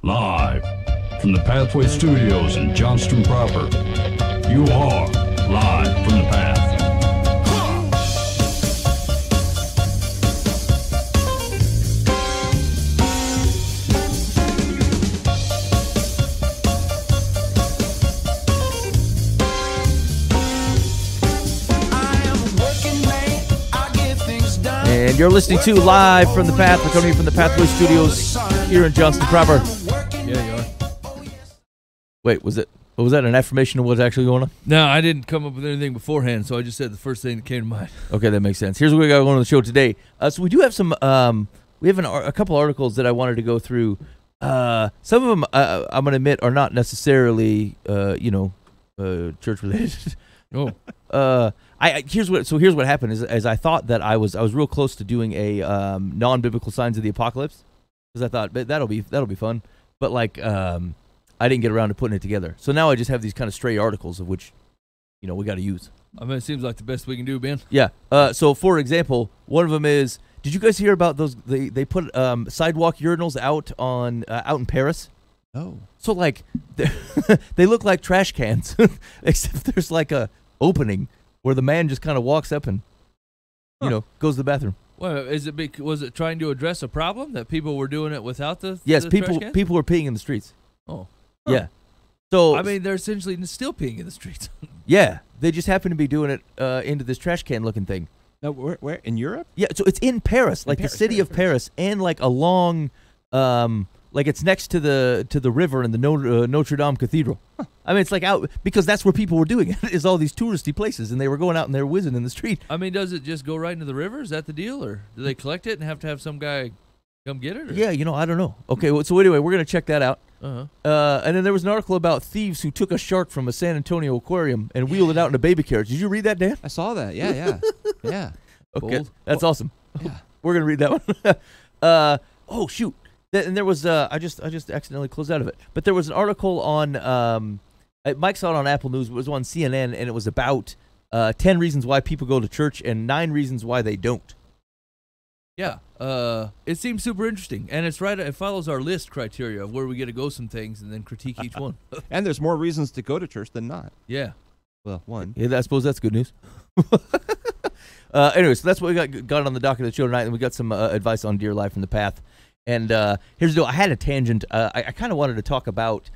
Live from the Pathway Studios in Johnston proper. You are live from the Path. And you're listening to Live from the Path. We're coming from the Pathway Studios here in Johnston proper. Yeah, you are. Wait, was that an affirmation of what's actually going on? No, I didn't come up with anything beforehand, so I just said the first thing that came to mind. Okay, that makes sense. Here's what we got going on the show today. So we do have some, we have a couple articles that I wanted to go through. Some of them, I'm going to admit, are not necessarily, church related. Oh. Here's what happened is I thought that I was real close to doing a non-biblical signs of the apocalypse, because I thought that'll be fun, but I didn't get around to putting it together. So now I just have these kind of stray articles of which we got to use. I mean, it seems like the best we can do, Ben. Yeah. So for example, one of them is, did you guys hear about those? They put sidewalk urinals out in Paris. Oh. So they look like trash cans, except there's like a opening where the man just kind of walks up and, goes to the bathroom. Well, was it trying to address a problem that people were doing it without the Yes, the people trash cans? people were peeing in the streets. Oh. Yeah. So I mean, they're essentially still peeing in the streets. yeah, they just happen to be doing it into this trash can looking thing. No, where in Europe? Yeah, so it's in Paris, the city of Paris, and along, it's next to the river and the Notre Dame Cathedral. Huh. I mean, it's out because that's where people were doing it. Is all these touristy places, and they were going out and they were whizzing in the street. I mean, does it just go right into the river? Is that the deal, or do they collect it and have to have some guy come get it? Or? Yeah, I don't know. Okay, well, so anyway, we're gonna check that out. Uh-huh. And then there was an article about thieves who took a shark from a San Antonio aquarium and wheeled it out in a baby carriage. Did you read that, Dan? I saw that. Yeah. Okay, Bold. that's awesome. Yeah. We're gonna read that one. Oh shoot! And there was I just accidentally closed out of it. But there was an article on Mike saw it on Apple News. It was on CNN, and it was about 10 reasons why people go to church and 9 reasons why they don't. Yeah. It seems super interesting, and it's right. It follows our list criteria of where we get to go some things and then critique each one. And there's more reasons to go to church than not. Yeah. Well, one. Yeah, I suppose that's good news. Anyway, so that's what we got on the docket of the show tonight, and we got some advice on Dear Life from the Path. And here's the deal. I had a tangent. I kind of wanted to talk about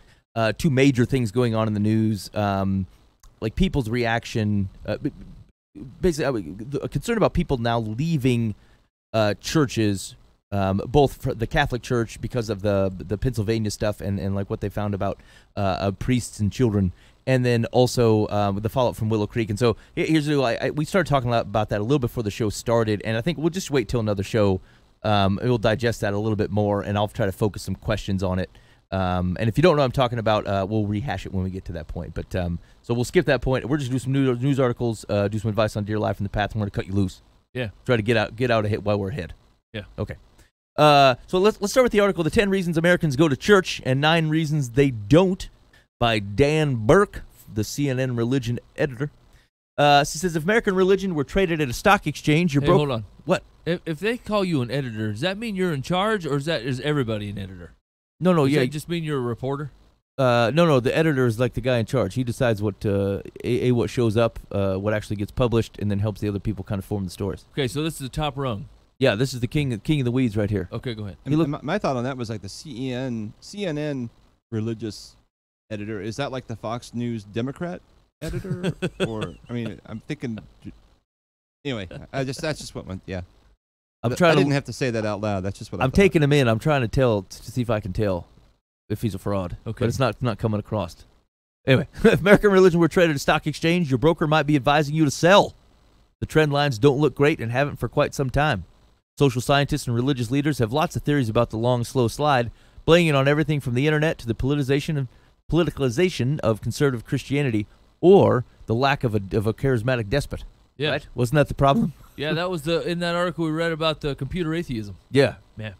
2 major things going on in the news, like people's reaction. Basically, a concern about people now leaving churches, both for the Catholic Church because of the Pennsylvania stuff and what they found about priests and children, and then also the fallout from Willow Creek. And so here's the deal. We started talking about that a little before the show started, and I think we'll just wait till another show. We'll digest that a little bit more, and I'll try to focus some questions on it. And if you don't know what I'm talking about, we'll rehash it when we get to that point. But so we'll skip that point. We're just do some news articles, do some advice on Dear Life from the Path, and we're going to cut you loose. Yeah. Try to get out ahead while we're ahead. Yeah. Okay. So let's start with the article, The 10 Reasons Americans Go to Church and 9 Reasons They Don't, by Dan Burke, the CNN religion editor. It says, if American religion were traded at a stock exchange, you're broke. Hold on. What? If they call you an editor, does that mean you're in charge, or is everybody an editor? No, Does yeah. that just mean you're a reporter? No, the editor is like the guy in charge. He decides what what shows up, what actually gets published, and then helps the other people kind of form the stories. Okay, so this is the top rung. Yeah, this is the king of the weeds right here. Okay, go ahead. I mean, my thought on that was like the CNN religious editor. Is that like the Fox News Democrat editor? Or I mean, I'm thinking. Anyway, that's just what went. Yeah. I didn't have to say that out loud. That's just what I'm taking him in. I'm trying to tell to see if I can tell if he's a fraud. Okay. But it's not coming across. Anyway, if American religion were traded at a stock exchange, your broker might be advising you to sell. The trend lines don't look great and haven't for quite some time. Social scientists and religious leaders have lots of theories about the long, slow slide, blaming it on everything from the internet to the politicalization of conservative Christianity, or the lack of a charismatic despot. Yeah. Right? Wasn't that the problem? Yeah, that was in that article we read about the computer atheism. Yeah. Yeah.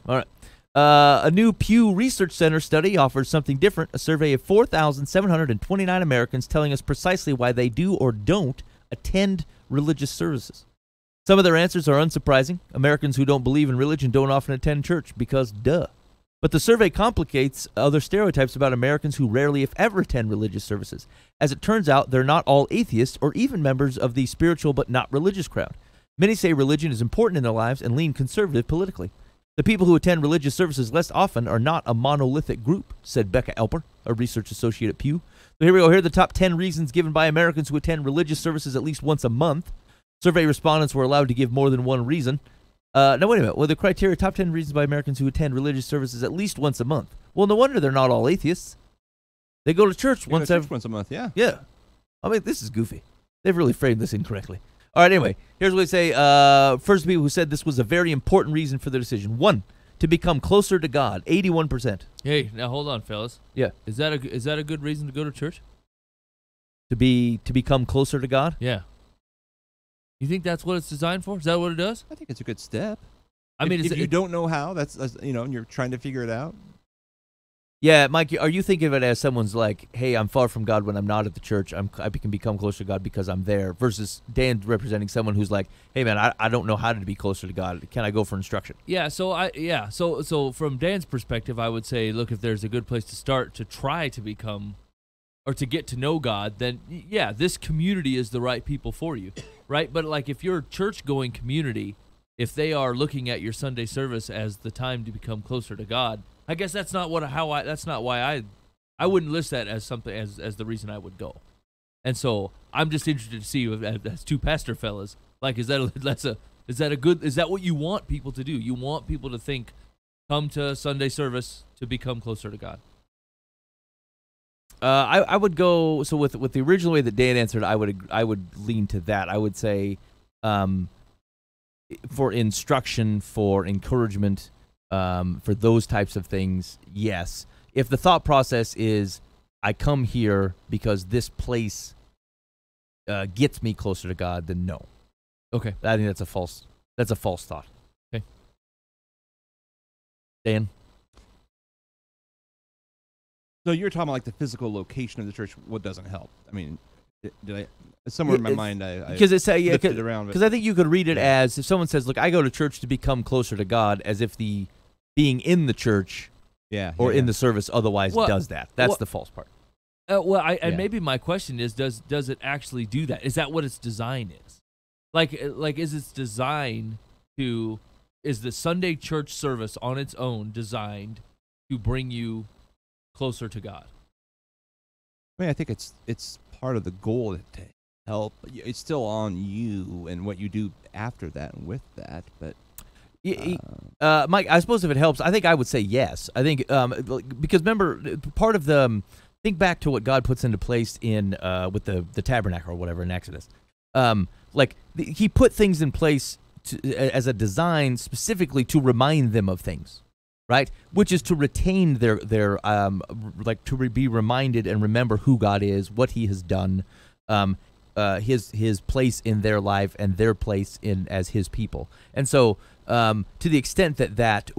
All right. A new Pew Research Center study offers something different, a survey of 4,729 Americans telling us precisely why they do or don't attend religious services. Some of their answers are unsurprising. Americans who don't believe in religion don't often attend church because, duh. But the survey complicates other stereotypes about Americans who rarely, if ever, attend religious services. As it turns out, they're not all atheists or even members of the spiritual but not religious crowd. Many say religion is important in their lives and lean conservative politically. The people who attend religious services less often are not a monolithic group, said Becca Elper, a research associate at Pew. So here we go. Here are the top 10 reasons given by Americans who attend religious services at least once a month. Survey respondents were allowed to give more than one reason. No, wait a minute. Well, the criteria, top 10 reasons by Americans who attend religious services at least once a month. Well, no wonder they're not all atheists. They go to church once a month, yeah. Yeah. I mean, this is goofy. They've really framed this incorrectly. All right, anyway, here's what they say. First, people who said this was a very important reason for their decision. 1, to become closer to God, 81%. Hey, now hold on, fellas. Yeah. Is that a good reason to go to church? To become closer to God? Yeah. You think that's what it's designed for? Is that what it does? I think it's a good step. I mean, if you don't know how, that's and you're trying to figure it out. Yeah, Mike, are you thinking of it as someone's like, hey, I'm far from God when I'm not at the church. I can become closer to God because I'm there, versus Dan representing someone who's like, hey, man, I don't know how to be closer to God. Can I go for instruction? Yeah, so from Dan's perspective, I would say, look, if there's a good place to start to try to become or to get to know God, then yeah, this community is the right people for you, right? But like if you're a church-going community, if they are looking at your Sunday service as the time to become closer to God, I guess that's not why I wouldn't list that as something as the reason I would go. And so I'm just interested to see as two pastor fellas, like is that what you want people to do? You want people to think, come to Sunday service to become closer to God. I would go with the original way that Dan answered. I would lean to that. I would say, for instruction, for encouragement, for those types of things, yes. If the thought process is, I come here because this place gets me closer to God, then no. Okay, I think that's a false thought. Okay, Dan. So you're talking about like the physical location of the church. What doesn't help? I mean, somewhere in my mind, because it's flipped it around. Because I think you could read it as if someone says, "Look, I go to church to become closer to God," as if the being in the church, or in the service otherwise does that. That's the false part. And maybe my question is, does it actually do that? Is that what its design is? Like is its design to is the Sunday church service on its own designed to bring you closer to God? I mean, I think it's part of the goal to help. It's still on you and what you do after that and with that. But Mike, I suppose if it helps, I think I would say yes. I think because remember, part of the think back to what God puts into place in with the tabernacle or whatever in Exodus. He put things in place as a design specifically to remind them of things. Right, which is to retain their be reminded and remember who God is, what He has done, His place in their life and their place in as His people. And so, to the extent that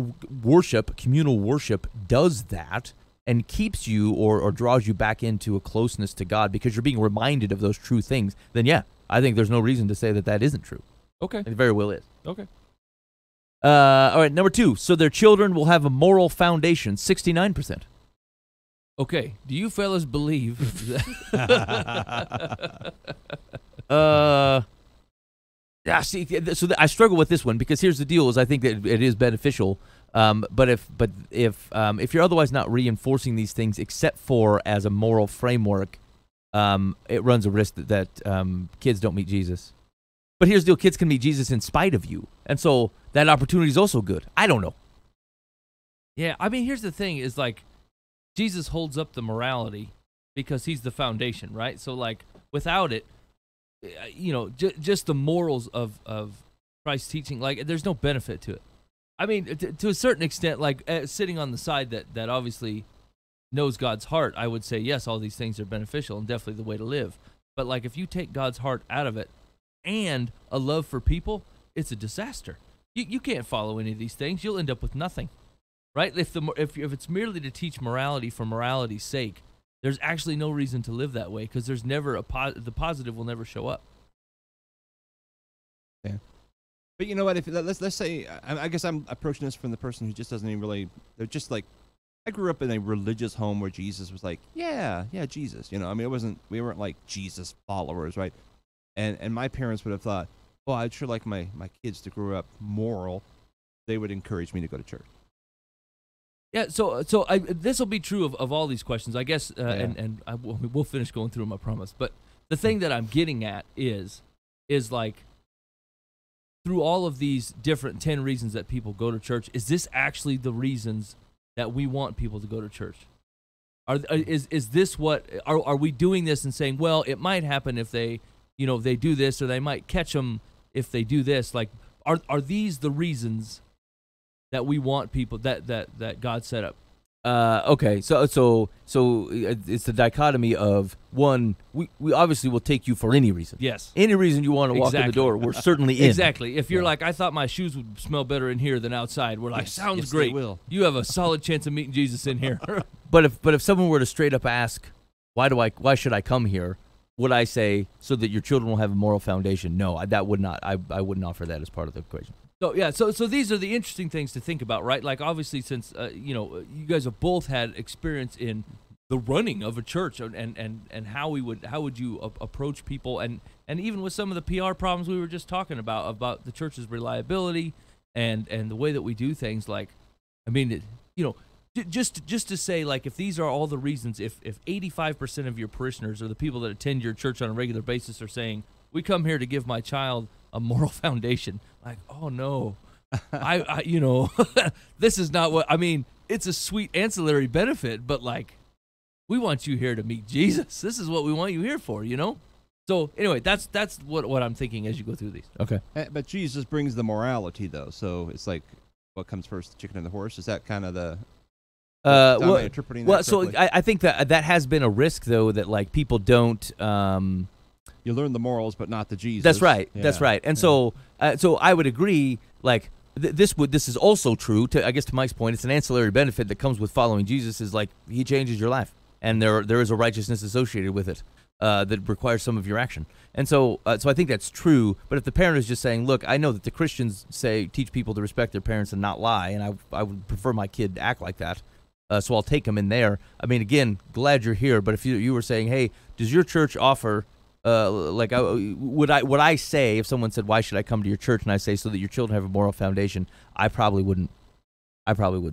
worship, communal worship, does that and keeps you or draws you back into a closeness to God because you're being reminded of those true things, then yeah, I think there's no reason to say that isn't true. Okay, it very well is. Okay. All right, number 2. So their children will have a moral foundation, 69%. Okay, do you fellas believe that? Yeah, see, so I struggle with this one because here's the deal: is I think that it is beneficial, but if you're otherwise not reinforcing these things except for as a moral framework, it runs a risk that kids don't meet Jesus. But here's the deal: kids can meet Jesus in spite of you, and so that opportunity is also good. I don't know. Yeah, I mean, here's the thing: is like Jesus holds up the morality because He's the foundation, right? So like without it, just the morals of Christ's teaching, like there's no benefit to it. I mean, to a certain extent, like sitting on the side that obviously knows God's heart, I would say yes, all these things are beneficial and definitely the way to live. But like if you take God's heart out of it and a love for people, it's a disaster. You can't follow any of these things. You'll end up with nothing, right? If it's merely to teach morality for morality's sake, there's actually no reason to live that way because there's never the positive will never show up. Yeah. But you know what? If let's say, I guess I'm approaching this from the person who just doesn't even really. They're just like, I grew up in a religious home where Jesus was like, yeah, Jesus. You know, I mean, we weren't like Jesus followers, right? And my parents would have thought, well, I'd sure like my kids to grow up moral. They would encourage me to go to church. Yeah, so this will be true of all these questions, I guess, and we'll finish going through them, I promise. But the thing that I'm getting at is like, through all of these different 10 reasons that people go to church, is this actually the reasons that we want people to go to church? Is this what are we doing this and saying, well, it might happen if they do this, or they might catch them if they do this? Like, are these the reasons that we want people that God set up? Okay, so it's the dichotomy of, one, we obviously will take you for any reason. Yes. Any reason you want to walk in the door, we're certainly in. Exactly. If you're like, I thought my shoes would smell better in here than outside, we're like, Yes, sounds yes, great. they will. You have a solid chance of meeting Jesus in here. But if someone were to straight up ask, why should I come here? Would I say so that your children will have a moral foundation? No, that would not. I wouldn't offer that as part of the equation. So yeah, so these are the interesting things to think about, right? Like, obviously, since you guys have both had experience in the running of a church, and how would you approach people, and even with some of the PR problems we were just talking about the church's reliability and the way that we do things. Like, I mean, just to say, like, if these are all the reasons, if 85% of your parishioners or the people that attend your church on a regular basis are saying, we come here to give my child a moral foundation, like, oh no, I this is not what I mean. It's a sweet ancillary benefit, but like, we want you here to meet Jesus. This is what we want you here for, So anyway, that's what I'm thinking as you go through these. Okay. But Jesus brings the morality, though. So it's like, what comes first, the chicken and the horse? Is that kind of the? Am I interpreting that so correctly? I think that has been a risk, though, that like people don't. You learn the morals, but not the Jesus. That's right. Yeah. That's right. And so I would agree. Like this is also true. I guess to Mike's point, it's an ancillary benefit that comes with following Jesus. Is like he changes your life, and there is a righteousness associated with it that requires some of your action. And so I think that's true. But if the parent is just saying, look, I know that the Christians teach people to respect their parents and not lie, and I would prefer my kid to act like that. So I'll take them in there. I mean, again, glad you're here. But if you were saying, hey, does your church offer? Would I say, if someone said, why should I come to your church, and I say so that your children have a moral foundation, I probably wouldn't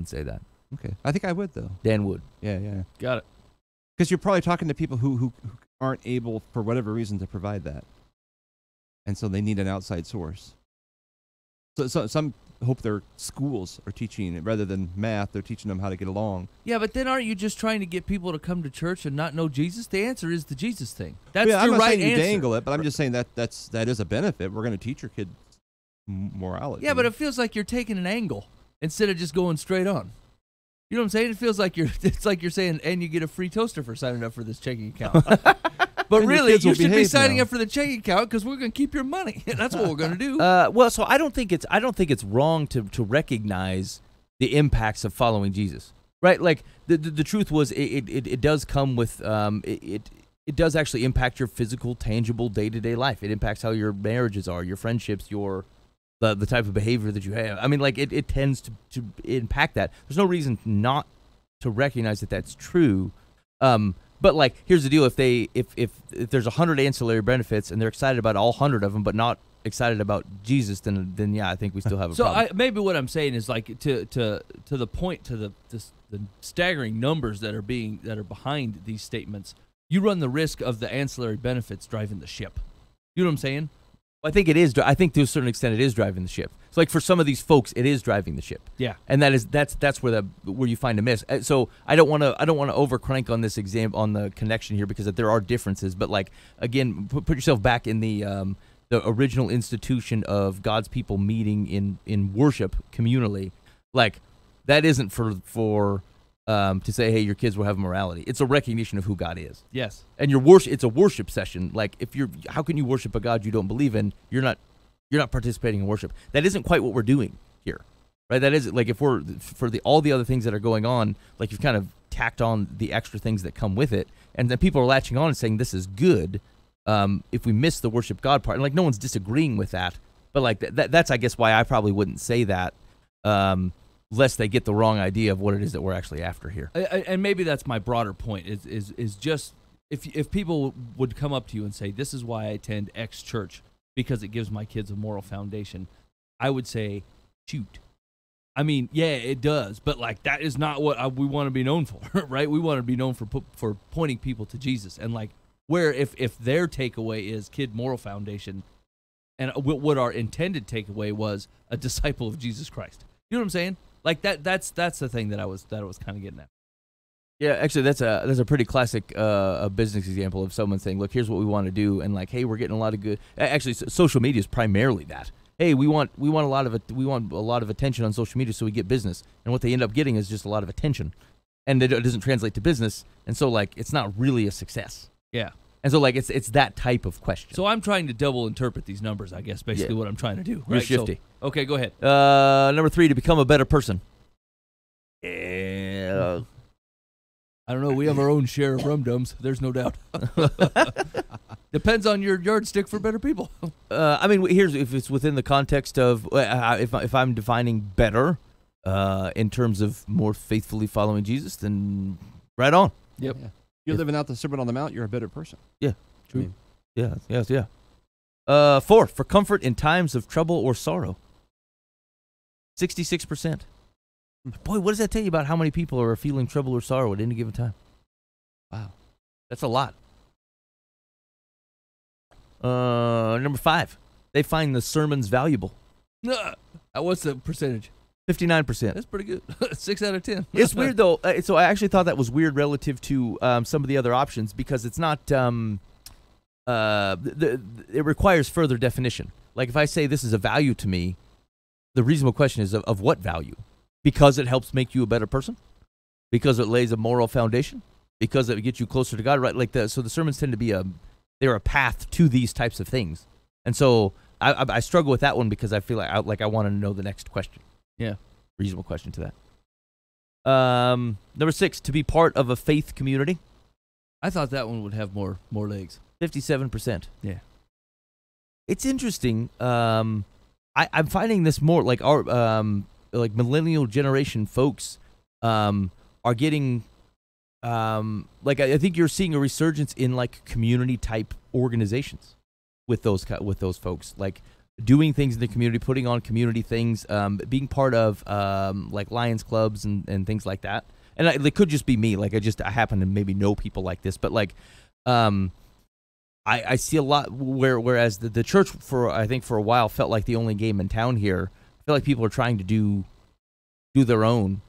say that. Okay. I think I would, though. Dan would. Yeah. Got it. Because you're probably talking to people who aren't able, for whatever reason, to provide that. And so they need an outside source. So some hope their schools are teaching it rather than math. They're teaching them how to get along. Yeah, but then aren't you just trying to get people to come to church and not know Jesus? The answer is the Jesus thing. That's I'm your not right saying you answer. dangle it, but I'm just saying that is a benefit. We're going to teach your kid morality. Yeah, but it feels like you're taking an angle instead of just going straight on. You know what I'm saying? It feels like it's like you're saying, and you get a free toaster for signing up for this checking account. But really, you should be signing up for the checking account because we're going to keep your money. That's what we're going to do. Well, so I don't think it's wrong to recognize the impacts of following Jesus, right? Like the truth was, it does come with it does actually impact your physical, tangible, day-to-day life. It impacts how your marriages are, your friendships, the type of behavior that you have. I mean, like it tends to impact that. There's no reason not to recognize that that's true. But like, here's the deal: if there's 100 ancillary benefits and they're excited about all 100 of them, but not excited about Jesus, then yeah, I think we still have a problem. So maybe what I'm saying is like to the point, to the staggering numbers that are behind these statements. You run the risk of the ancillary benefits driving the ship. You know what I'm saying? I think it is. I think to a certain extent, it is driving the ship. It's like for some of these folks, it is driving the ship. Yeah, and that's where you find a miss. So I don't want to overcrank on this on the connection here because there are differences. But like again, put yourself back in the original institution of God's people meeting in worship communally. Like that isn't for to say, hey, your kids will have morality. It's a recognition of who God is. Yes. And it's a worship session. Like how can you worship a God you don't believe in? You're not participating in worship. That isn't quite what we're doing here, right? That is like if we're for all the other things that are going on, like you've kind of tacked on the extra things that come with it, and then people are latching on and saying this is good. If we miss the worship God part, and like no one's disagreeing with that, But like that's I guess why I probably wouldn't say that, lest they get the wrong idea of what it is that we're actually after here. And maybe that's my broader point is just if people would come up to you and say, this is why I attend X church, because it gives my kids a moral foundation, I would say, shoot. I mean, yeah, it does, but like that is not what we want to be known for, right? We want to be known for pointing people to Jesus, and like where if their takeaway is kid moral foundation, and what our intended takeaway was a disciple of Jesus Christ. You know what I'm saying? Like that's the thing that I was kind of getting at. Yeah, actually, that's a pretty classic a business example of someone saying, "Look, here's what we want to do," and like, "Hey, we're getting a lot of good." Actually, social media is primarily that. Hey, we want a lot of attention on social media, so we get business. And what they end up getting is just a lot of attention, and it doesn't translate to business. And so, like, it's not really a success. Yeah. And so, like, it's that type of question. So I'm trying to double interpret these numbers, I guess, basically what I'm trying to do. You're Right? shifty. So, okay, go ahead. Number 3, to become a better person. Yeah. I don't know. We have our own share of rum-dums. There's no doubt. Depends on your yardstick for better people. I mean, here's if it's within the context of if I'm defining better in terms of more faithfully following Jesus, then right on. Yep. Yeah. You're living out the Sermon on the Mount, you're a better person. Yeah. True. I mean, Yeah. 4, for comfort in times of trouble or sorrow. 66%. Boy, what does that tell you about how many people are feeling trouble or sorrow at any given time? Wow. That's a lot. Number 5, they find the sermons valuable. What's the percentage? 59%. That's pretty good. 6 out of 10. It's weird, though. So I actually thought that was weird relative to some of the other options because it's not it requires further definition. Like if I say this is a value to me, the reasonable question is of what value? Because it helps make you a better person? Because it lays a moral foundation? Because it gets you closer to God? Right? Like so the sermons tend to be they're a path to these types of things. And so I struggle with that one because I feel like I want to know the next question. Yeah. Reasonable question to that. Number 6, to be part of a faith community. I thought that one would have more legs. 57%. Yeah. It's interesting. I'm finding this more like our like millennial generation folks are getting like I think you're seeing a resurgence in like community type organizations with those folks, like doing things in the community, putting on community things, being part of like Lions clubs and things like that. And it could just be me, like I happen to maybe know people like this, but like I see a lot whereas the church I think for a while felt like the only game in town here. I feel like people are trying to do their own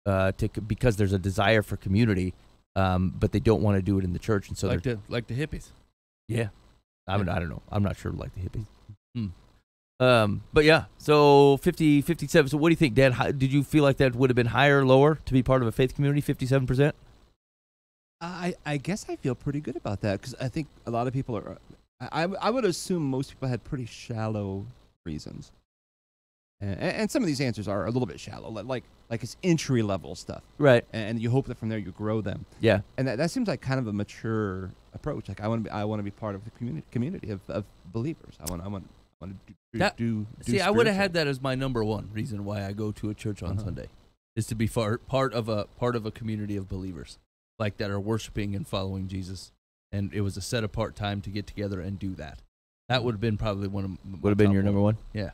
because there's a desire for community, but they don't want to do it in the church, and so like the hippies. Yeah, I don't know. I'm not sure like the hippies. But yeah, so 57. So what do you think, Dan? Did you feel like that would have been higher or lower to be part of a faith community? 57%. I guess I feel pretty good about that because I think a lot of people are. I would assume most people had pretty shallow reasons, and some of these answers are a little bit shallow, like it's entry level stuff, right? And you hope that from there you grow them. Yeah, and that seems like kind of a mature approach. Like I want to be part of the community of believers. I want to do. See, I would have had that as my number one reason why I go to a church on Sunday, is to be part of a community of believers, like that are worshiping and following Jesus. And it was a set apart time to get together and do that. That would have been probably would have been your number one. Yeah.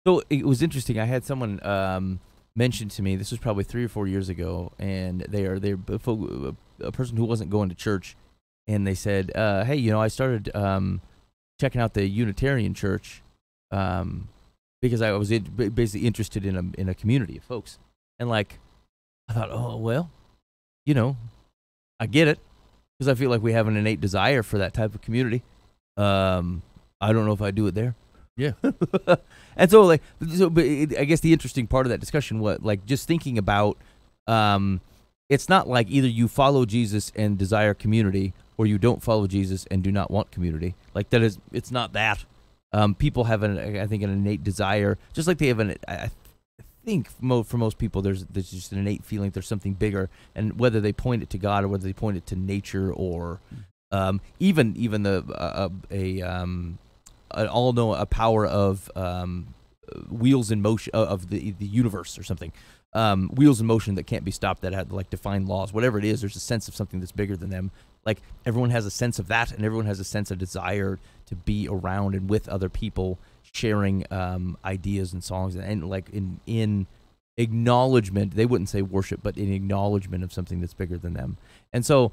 So it was interesting. I had someone mention to me. This was probably 3 or 4 years ago, and they're a person who wasn't going to church, and they said, "Hey, I started checking out the Unitarian Church because I was basically interested in a community of folks." And like, I thought, oh well, I get it. Because I feel like we have an innate desire for that type of community. I don't know if I do it there. Yeah. And so, but I guess the interesting part of that discussion was, like, just thinking about, it's not like either you follow Jesus and desire community, or you don't follow Jesus and do not want community. Like, it's not that. People have, I think, an innate desire, just like they have I think for most people there's just an innate feeling there's something bigger, and whether they point it to God or whether they point it to nature or even all know a power of wheels in motion of the universe or something. Wheels in motion that can't be stopped, that have like defined laws, whatever it is. There's a sense of something that's bigger than them. Like everyone has a sense of that, and everyone has a sense of desire to be around and with other people, sharing ideas and songs, and like in acknowledgement. They wouldn't say worship, but in acknowledgement of something that's bigger than them. And so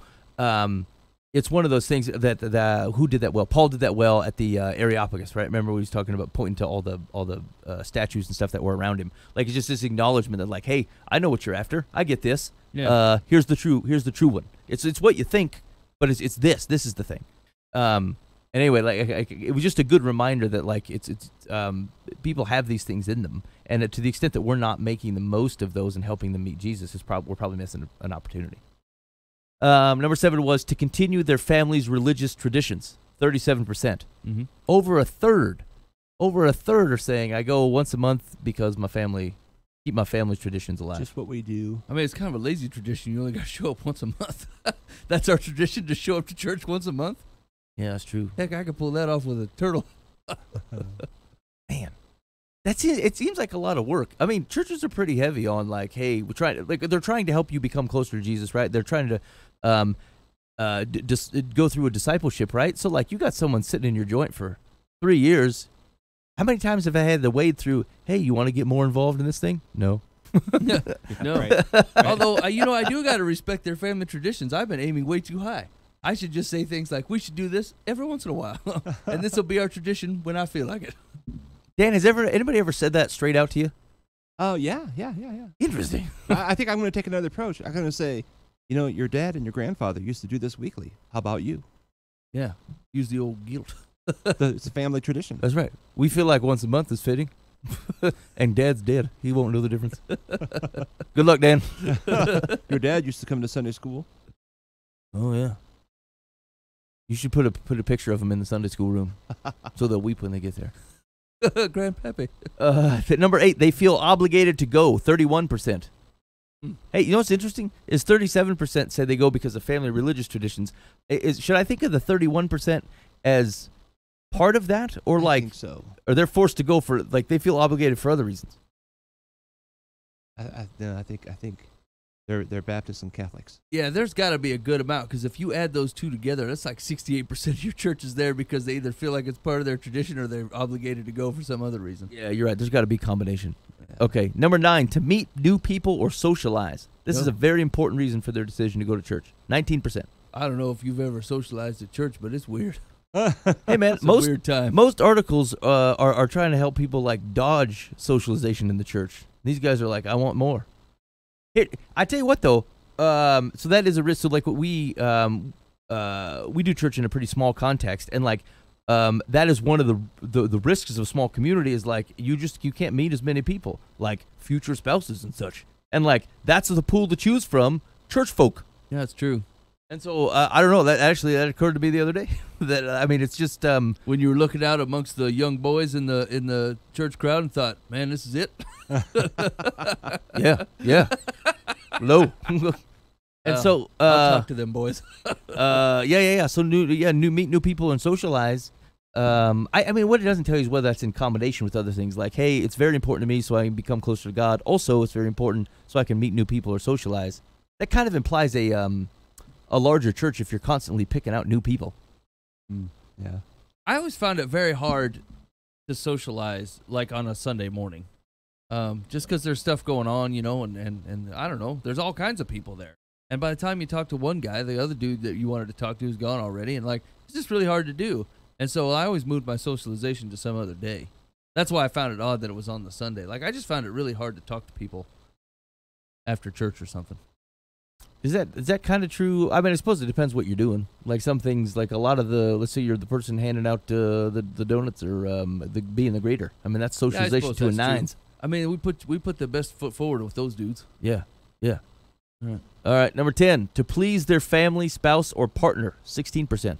it's one of those things that who did that well? Paul did that well at the Areopagus, right? Remember we was talking about pointing to all the statues and stuff that were around him. Like it's just this acknowledgement that like, hey, I know what you're after. I get this. Yeah. Here's the true one. It's what you think, but it's this. This is the thing. And anyway, like it was just a good reminder that like it's people have these things in them, and to the extent that we're not making the most of those and helping them meet Jesus, we're probably missing an opportunity. Number 7 was to continue their family's religious traditions. 37%. Mm-hmm. Over a third are saying I go once a month because keep my family's traditions alive. Just what we do. I mean, it's kind of a lazy tradition. You only got to show up once a month. That's our tradition, to show up to church once a month. Yeah, that's true. Heck, I could pull that off with a turtle. Man, that's it. It seems like a lot of work. I mean, churches are pretty heavy on like, hey, they're trying to help you become closer to Jesus, right? They're trying to just go through a discipleship, right? So like, you got someone sitting in your joint for 3 years. How many times have I had to wade through? Hey, you want to get more involved in this thing? No. No. Right. Although I do got to respect their family traditions. I've been aiming way too high. I should just say things like, we should do this every once in a while, and this will be our tradition when I feel like it. Dan, has anybody ever said that straight out to you? Oh, yeah. Interesting. I think I'm going to take another approach. I'm going to say, your dad and your grandfather used to do this weekly. How about you? Yeah, use the old guilt. It's a family tradition. That's right. We feel like once a month is fitting. And Dad's dead. He won't know the difference. Good luck, Dan. Your dad used to come to Sunday school. Oh, yeah. You should put a picture of him in the Sunday school room so they'll weep when they get there. Grandpappy. Number 8, they feel obligated to go. 31%. Hey, you know what's interesting? Is 37% say they go because of family religious traditions. Should I think of the 31% as part of that, or I think so. or they're forced to go for like they feel obligated for other reasons? I think they're Baptists and Catholics. Yeah, there's got to be a good amount, because if you add those two together, that's like 68% of your church is there because they either feel like it's part of their tradition or they're obligated to go for some other reason. Yeah, you're right. There's got to be a combination. Okay, number 9, to meet new people or socialize. This is a very important reason for their decision to go to church. 19%. I don't know if you've ever socialized at church, but it's weird. Hey man, It's a weird time. most articles are trying to help people like dodge socialization in the church. These guys are like, I want more. Here, I tell you what though. So that is a risk. So like what we do church in a pretty small context, and like that is one of the risks of a small community is like you can't meet as many people, like future spouses and such, and like that's the pool to choose from, church folk. Yeah, it's true. And so I don't know. That occurred to me the other day. That I mean, it's just When you were looking out amongst the young boys in the church crowd and thought, man, this is it. yeah, low. And so I'll talk to them boys. yeah. So meet new people and socialize. I mean, what it doesn't tell you is whether that's in combination with other things. Like, hey, it's very important to me so I can become closer to God. Also, it's very important so I can meet new people or socialize. That kind of implies a larger church if you're constantly picking out new people. Yeah. I always found it very hard to socialize, like on a Sunday morning, just because there's stuff going on, and I don't know, there's all kinds of people there. And by the time you talk to one guy, the other dude that you wanted to talk to is gone already, and like it's just really hard to do. And so I always moved my socialization to some other day. That's why I found it odd that it was on the Sunday. Like I just found it really hard to talk to people after church or something. Is that kind of true? I mean, I suppose it depends what you're doing. Like some things, like a lot of let's say you're the person handing out the donuts or being the greeter. I mean, that's socialization to a nines. True. I mean, we put the best foot forward with those dudes. Yeah. All right, number 10, to please their family, spouse, or partner. 16%.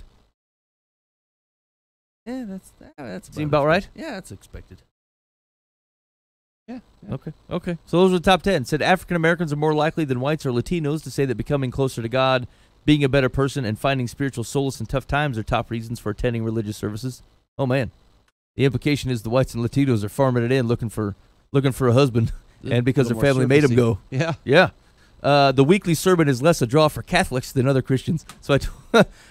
Yeah, that's Seem about right? Yeah, that's expected. Yeah. Okay. So those are the top 10. Said African Americans are more likely than whites or Latinos to say that becoming closer to God, being a better person, and finding spiritual solace in tough times are top reasons for attending religious services. Oh, man. The implication is the whites and Latinos are farming it in, looking for a husband, and because their little family more made them surfacey. go. Yeah. Yeah. The weekly sermon is less a draw for Catholics than other Christians. So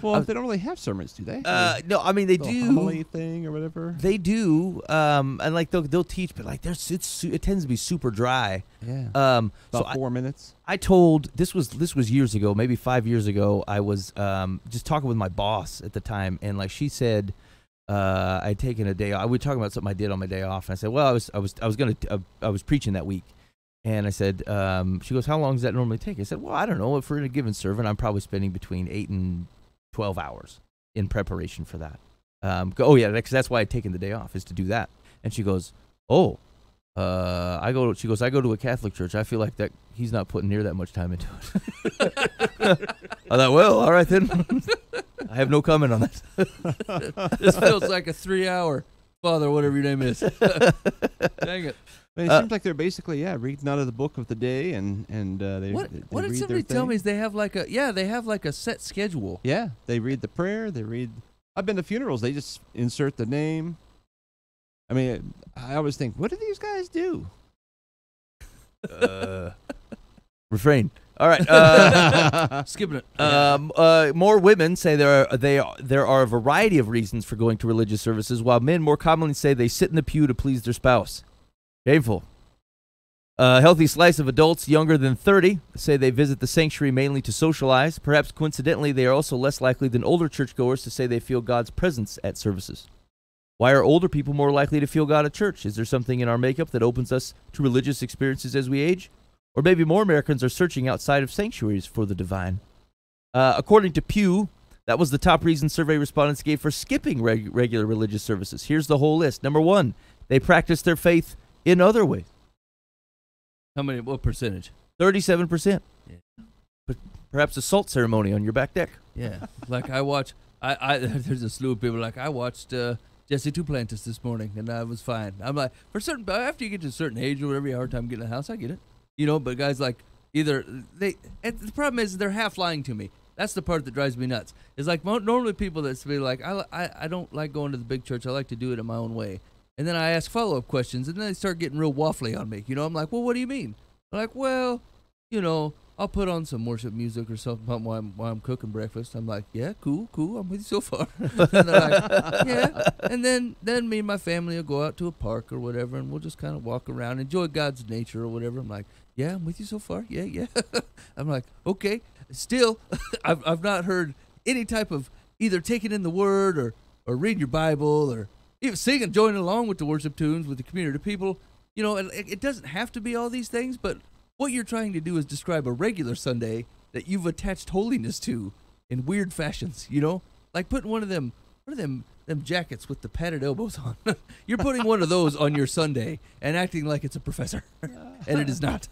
Well, they don't really have sermons, do they? no, I mean they Little do. homily thing or whatever. They do, and like they'll teach, but like it tends to be super dry. Yeah. So About 4 minutes. I told this was years ago, maybe 5 years ago. I was just talking with my boss at the time, and like she said, I'd taken a day off. We were talking about something I did on my day off, and I said, well, I was preaching that week, and I said, she goes, how long does that normally take? I said, well, I don't know. If we're in a given sermon, I'm probably spending between 8 and 12 hours in preparation for that. Because that's why I'd taken the day off, is to do that. And she goes, oh. I go to a Catholic church. I feel like that he's not putting near that much time into it. I thought, well, all right then. I have no comment on that. This feels like a 3-hour Father, whatever your name is. Dang it. But it seems like they're basically reading out of the book of the day, and they What they did read somebody their tell thing. me? Is they have like a set schedule. Yeah, they read the prayer. They read. I've been to funerals. They just insert the name. I mean, I always think, what do these guys do? Refrain. All right. Skipping it. More women say there are a variety of reasons for going to religious services, while men more commonly say they sit in the pew to please their spouse. Shameful. A healthy slice of adults younger than 30 say they visit the sanctuary mainly to socialize. Perhaps coincidentally, they are also less likely than older churchgoers to say they feel God's presence at services. Why are older people more likely to feel God at church? Is there something in our makeup that opens us to religious experiences as we age? Or maybe more Americans are searching outside of sanctuaries for the divine. According to Pew, that was the top reason survey respondents gave for skipping regular religious services. Here's the whole list. Number 1, they practice their faith in other ways. What percentage? 37%. Yeah. Perhaps a salt ceremony on your back deck. Yeah. Like I watch. I there's a slew of people like I watched Jesse Duplantis this morning, and I was fine. I'm like, after you get to a certain age or whatever, you have a hard time getting in the house. I get it, But guys like and the problem is they're half lying to me. That's the part that drives me nuts. It's like normally people that's be like, I don't like going to the big church. I like to do it in my own way. And then I ask follow-up questions, and then they start getting real waffly on me. I'm like, well, what do you mean? They're like, well, I'll put on some worship music or something while I'm cooking breakfast. I'm like, yeah, cool, I'm with you so far. And they're like, yeah. And then me and my family will go out to a park or whatever, and we'll just kind of walk around, enjoy God's nature or whatever. I'm like, yeah, I'm with you so far. Yeah. I'm like, okay. Still, I've not heard any type of either taking in the word or reading your Bible or even singing, joining along with the worship tunes with the community of people. It doesn't have to be all these things, but what you're trying to do is describe a regular Sunday that you've attached holiness to in weird fashions, Like putting one of them jackets with the padded elbows on. You're putting one of those on your Sunday and acting like it's a professor, and it is not.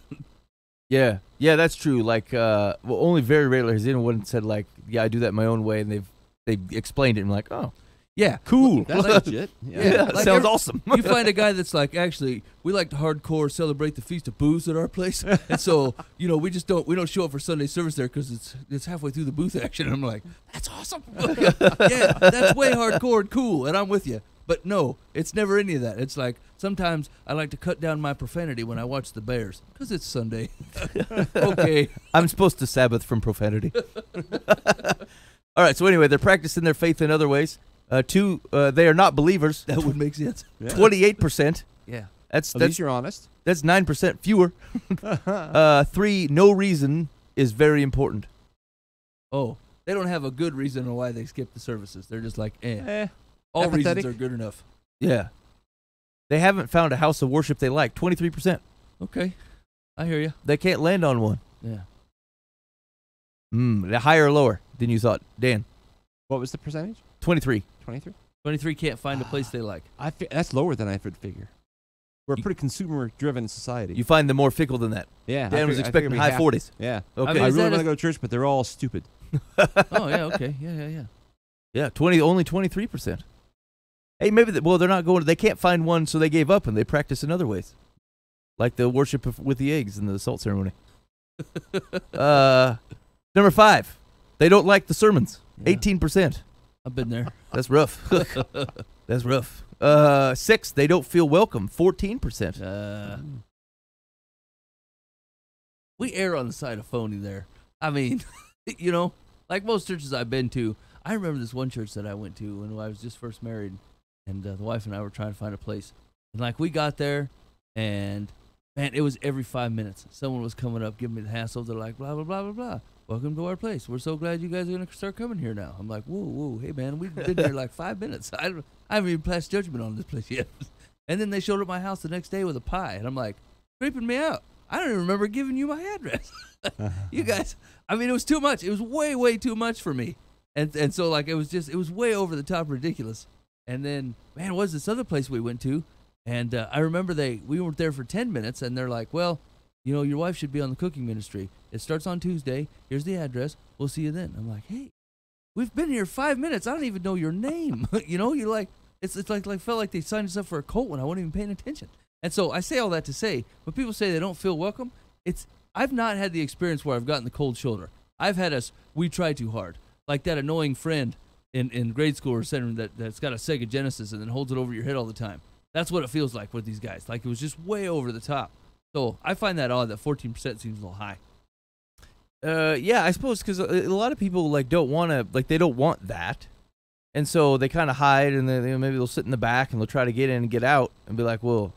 Yeah, that's true. Like, only very rarely has anyone said like, yeah, I do that my own way, and they've explained it and like, oh. Yeah, cool. That's legit. Yeah, like sounds awesome. You find a guy that's like, actually, we like to hardcore celebrate the Feast of Booths at our place, and so we don't show up for Sunday service there because it's halfway through the booth action. And I'm like, that's awesome. Yeah, that's way hardcore and cool, and I'm with you. But no, it's never any of that. It's like sometimes I like to cut down my profanity when I watch the Bears because it's Sunday. Okay, I'm supposed to Sabbath from profanity. All right. So anyway, they're practicing their faith in other ways. 2, they are not believers. that would make sense. 28%. Yeah. At least you're honest. That's 9% fewer. 3, no reason is very important. Oh, they don't have a good reason why they skip the services. They're just like, all Apathetic. reasons are good enough. Yeah. They haven't found a house of worship they like. 23%. Okay, I hear you. They can't land on one. Yeah. They're higher or lower than you thought, Dan? What was the percentage? 23. 23. 23 can't find a place they like. That's lower than I would figure. We're a pretty consumer-driven society. You find them more fickle than that. Yeah. Dan was expecting high 40s. Yeah. Okay. I mean, I is really that want to go to church, but they're all stupid. Oh yeah, okay, yeah. Yeah, only 23%. Hey, maybe they're not going. They can't find one, so they gave up and they practice in other ways, like the worship with the eggs and the salt ceremony. Number 5, they don't like the sermons. Yeah. 18%. I've been there. That's rough. That's rough. 6, they don't feel welcome. 14%. We err on the side of phony there. I mean, you know, like most churches I've been to, I remember this one church that I went to when I was just first married, and the wife and I were trying to find a place. And, like, we got there, and, man, it was every 5 minutes. Someone was coming up, giving me the hassle. They're like, blah, blah, blah, blah, blah. Welcome to our place. We're so glad you guys are going to start coming here now. I'm like, whoa, hey, man, we've been here like 5 minutes. I haven't even passed judgment on this place yet. And then they showed up at my house the next day with a pie, and I'm like, creeping me out. I don't even remember giving you my address. You guys, I mean, it was too much. It was way, way too much for me. And so, like, it was way over the top ridiculous. And then, man, what was this other place we went to? And I remember we weren't there for 10 minutes, and they're like, well, you know, your wife should be on the cooking ministry. It starts on Tuesday. Here's the address. We'll see you then. I'm like, hey, we've been here 5 minutes. I don't even know your name. You know, you're like, it's like felt like they signed us up for a cult when I wasn't even paying attention. And so I say all that to say, when people say they don't feel welcome, I've not had the experience where I've gotten the cold shoulder. I've had we try too hard. Like that annoying friend in grade school or center that's got a Sega Genesis and then holds it over your head all the time. That's what it feels like with these guys. Like it was just way over the top. So I find that odd that 14% seems a little high. Yeah, I suppose because a lot of people like don't want to, like they don't want that. And so they kind of hide and maybe they'll sit in the back and they'll try to get in and get out and be like, well,